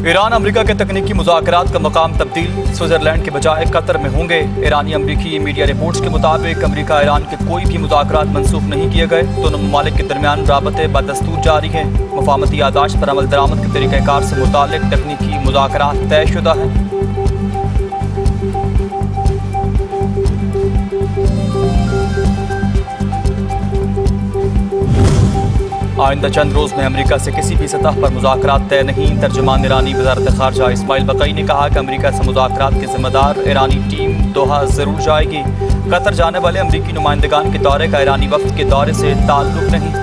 Iran America के तकनीकी मुज़ाकरात का मकाम तब्दील, स्विट्ज़रलैंड के बजाय कतर में होंगे। ईरानी अमरीकी मीडिया रिपोर्ट्स के मुताबिक अमेरिका ईरान के कोई भी मुज़ाकरात मनसूख नहीं किए गए। दोनों ममालिक के दरमियान राबते बदस्तूर जारी हैं। मुफाहमती यादाश्त पर अमल दरामद के तरीक़ाकार से मुताल्लिक़ तकनीकी मुज़ाकरात तयशुदा हैं। आइंदा चंद रोज़ में अमेरिका से किसी भी सतह पर मुज़ाकरात तय नहीं। तर्जुमान ईरानी वज़ारत ख़ारजा इस्माइल बक़ई ने कहा कि अमेरिका से मुज़ाकरात की ज़िम्मेदार ईरानी टीम दोहा ज़रूर जाएगी। कतर जाने वाले अमेरिकी नुमाइंदगान के दौरे का ईरानी वफ़द के दौरे से ताल्लुक़ नहीं।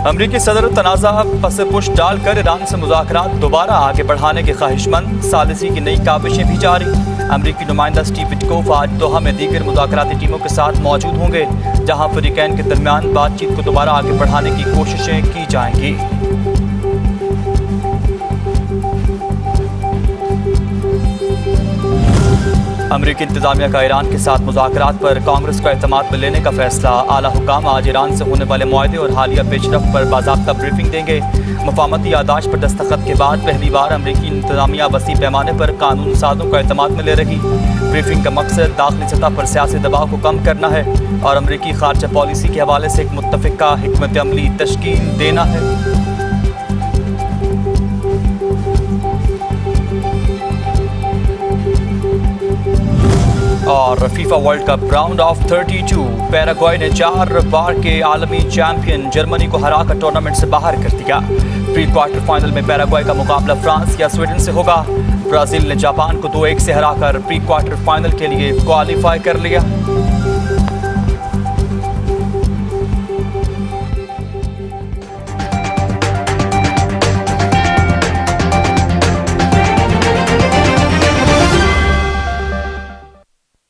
अमरीकी सदर तनाज़ा पस पुश डालकर ईरान से मुज़ाकरात दोबारा आगे बढ़ाने के ख्वाहिशमंद, सालिसी की नई काविशें भी जारी। अमरीकी नुमाइंदा स्टीव विटकोफ आज दोहा में दीगर मुज़ाकराती टीमों के साथ मौजूद होंगे, जहां फ़रीक़ैन के दरमियान बातचीत को दोबारा आगे बढ़ाने की कोशिशें की जाएंगी। अमरीकी इंतज़ामिया का ईरान के साथ मुज़ाकरात पर कांग्रेस को एतमाद में लेने का फैसला। आला हुकाम आज ईरान से होने वाले मुआहदे और हालिया पेशरफ्त पर बाज़ाब्ता ब्रीफिंग देंगे। मुफाहमती यादाश्त पर दस्तखत के बाद पहली बार अमरीकी इंतज़ामिया वसी पैमाने पर कानून साज़ों को एतमाद में ले रही। ब्रीफिंग का मकसद दाखिली सतह पर सियासी दबाव को कम करना है और अमरीकी खारजा पॉलिसी के हवाले से एक मुत्तफ़िका हिकमत अमली तश्कील देना है। और FIFA world cup round of 32, Paraguay ने 4 बार के आलमी चैंपियन जर्मनी को हराकर टूर्नामेंट से बाहर कर दिया। प्री क्वार्टर फाइनल में पैराग्वे का मुकाबला फ्रांस या स्वीडन से होगा। ब्राज़ील ने जापान को 2-1 से हराकर प्री क्वार्टर फाइनल के लिए क्वालिफाई कर लिया।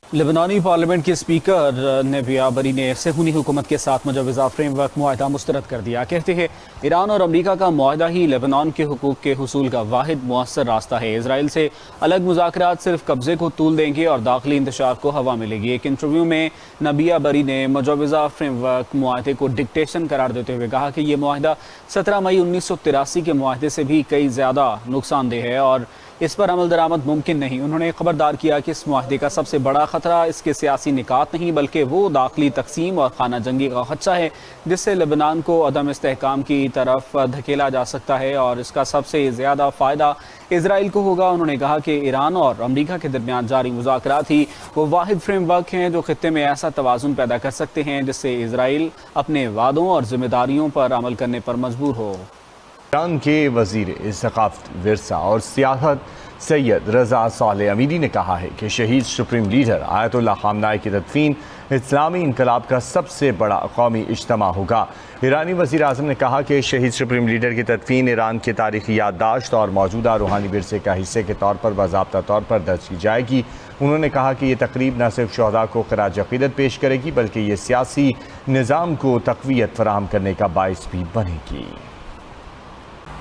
लेबनानी पार्लियामेंट के स्पीकर नबिया बरी ने सेहूनी हुकूमत के साथ मुजवज़ा फ्रेमवर्क मुआहदा मुस्तरद कर दिया। कहते हैं ईरान और अमरीका का मुआहदा ही लेबनान के हुकूक के हुसूल का वाहिद मुअस्सर रास्ता है। इसराइल से अलग मुज़ाकरात सिर्फ कब्जे को तूल देंगे और दाखिली इंतशार को हवा मिलेगी। एक इंटरव्यू में नबिया बरी ने मुजवज़ा फ्रेमवर्क मुआहदे को डिक्टेशन करार देते हुए कहा कि यह मुआहदा 17 मई 1983 के मुआहदे से भी कई ज़्यादा नुकसानदेह है और इस पर अमल दरामद मुमकिन नहीं। उन्होंने खबरदार किया कि इस मुआहदे का सबसे बड़ा खतरा इसके सियासी निकात नहीं बल्कि वो दाखिली तकसीम और खाना जंगी का खदशा है जिससे लेबनान को अदम इस्तेहकाम की तरफ धकेला जा सकता है और इसका सबसे ज़्यादा फ़ायदा इसराइल को होगा। उन्होंने कहा कि ईरान और अमरीका के दरमियान जारी मुज़ाकरात ही वो वाहिद फ्रेमवर्क हैं जो खित्ते में ऐसा तवाज़ुन पैदा कर सकते हैं जिससे इसराइल अपने वादों और जिम्मेदारियों पर अमल करने पर मजबूर हो। ईरान के वज़ीर सक़ाफ़त, विरसा और सियासत सैयद रज़ा सालेह अमीरी ने कहा है कि शहीद सुप्रीम लीडर आयतुल्लाह ख़ामनाई की तदफ़ीन इस्लामी इनकलाब का सबसे बड़ा कौमी इज्तिमा होगा। ईरानी वज़ीर आज़म ने कहा कि शहीद सुप्रीम लीडर की तदफ़ीन ईरान के तारीख़ी याददाश्त और मौजूदा रूहानी विरसे का हिस्से के तौर पर बाज़ाब्ता तौर पर दर्ज की जाएगी। उन्होंने कहा कि ये तकरीब न सिर्फ शहदा को ख़िराज अक़ीदत पेश करेगी बल्कि ये सियासी निज़ाम को तक़वियत फ़राहम करने का बाइस भी बनेगी।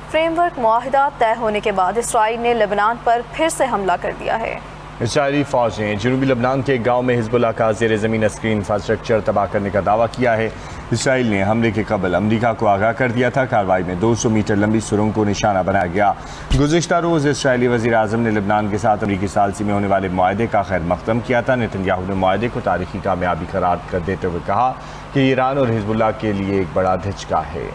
फ्रेमवर्क मुआहिदा तय होने के बाद इसराइल ने लेबनान पर फिर से हमला कर दिया है। इसराइली फ़ौज ने जनूबी लेबनान के गाँव में हिज़्बुल्लाह का ज़ेर ज़मीन अस्करी इंफ्रास्ट्रक्चर तबाह करने का दावा किया है। इसराइल ने हमले के कबल अमरीका को आगाह कर दिया था। कार्रवाई में 200 मीटर लंबी सुरंग को निशाना बनाया गया। गुज़िश्ता रोज़ इसराइली वज़ीर आज़म ने लेबनान के साथ अमरीकी सालसी में होने वाले मुआहदे का खैर मक़दम किया था। नेतन्याहू ने मुआहदे को तारीख़ी कामयाबी करार कर देते हुए कहा कि ईरान और हिज़्बुल्लाह के लिए एक बड़ा धचका है।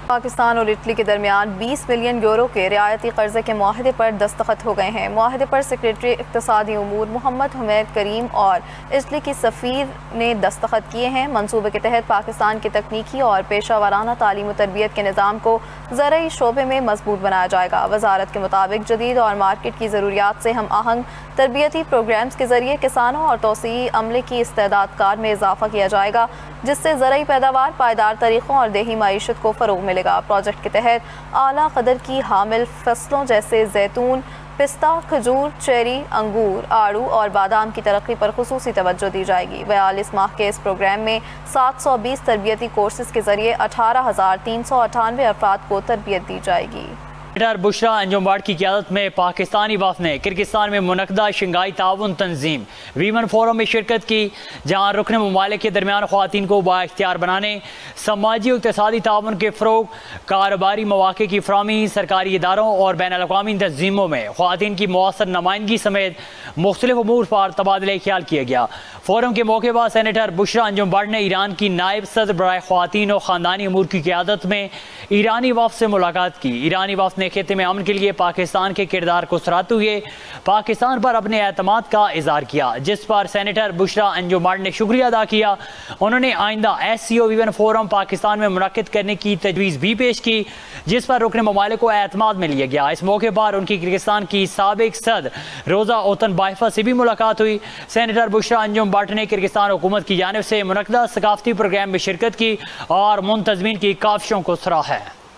पाकिस्तान और इटली के दरमियान 20 मिलियन यूरो के रियायती कर्जे के मुआहदे पर दस्तखत हो गए हैं। मुआहदे पर सेक्रेटरी इक़्तिसादी उमूर मोहम्मद हुमैद करीम और इटली की सफ़ीर ने दस्तखत किए हैं। मंसूबे के तहत पाकिस्तान की तकनीकी और पेशा वाराना तालीम और तरबियत के निज़ाम को ज़रई शोबे में मजबूत बनाया जाएगा। वजारत के मुताबिक जदीद और मार्केट की ज़रूरियात से हम आहंग तरबियती प्रोग्राम्स के ज़रिए किसानों और तोसी अमले की इस्तेदाद कार में इजाफा किया जाएगा जिससे ज़रई पैदावार, पायदार तरीक़ों और देही मईशत को फ़रोग़ मिलेगा। प्रोजेक्ट के तहत आला कदर की हामिल फसलों जैसे जैतून, पिस्ता, खजूर, चेरी, अंगूर, आड़ू और बादाम की तरक्की पर खुसूसी तवज्जो दी जाएगी। 42 माह के इस प्रोग्राम में 720 तरबियती कोर्सेज़ के ज़रिए 18,398 अफराद को तरबियत दी जाएगी। सेनेटर बुशरा अंजुम भट्ट की क़यादत में पाकिस्तानी वफ़द ने किर्गिस्तान में मुनक़दा शंघाई ताउन तंजीम वीमन फोरम में शिरकत की, जहाँ रुकन ममालिक के दरमियान ख़वातीन को बाइख्तियार बनाने, समाजी और इक़्तिसादी ताउन के फ़रोग़, कारोबारी मौक़े की फ़राहमी, सरकारी इदारों और बैन अल-अक़वामी तंजीमों में ख़वातीन की मौसर नुमाइंदगी समेत मुख्तलिफ अमूर पर तबादला ख्याल किया गया। फोरम के मौके पर सेनेटर बुशरा अंजुम भट्ट ने ईरान की नायब सदर बराए ख़वातीन और ख़ानदानी अमूर की क़यादत में ईरानी वफ़द से मुलाकात की। ईरानी वफ़द ने खित्ते में अमन के लिए पाकिस्तान के किरदार को सराहते हुए पाकिस्तान पर अपने एतमाद का इज़हार किया, जिस पर सेनेटर बुशरा अंजुम भट्ट ने शुक्रिया अदा किया। उन्होंने आइंदा SCO वीवन फोरम पाकिस्तान में मुनक़्क़िद करने की तजवीज़ भी पेश की, जिस पर रुकन ममालिक को एतमाद में लिया गया। इस मौके पर उनकी किर्गिस्तान की साबिक सदर रोज़ा ओतन बाइफा से भी मुलाकात हुई। सेनेटर बुशरा अंजुम भट्ट ने किर्गिस्तान हुकूमत की जानिब से मुनक़्क़दा सकाफ़ती प्रोग्राम में शिरकत की और मुंतज़मीन की काविशों को सराहा है।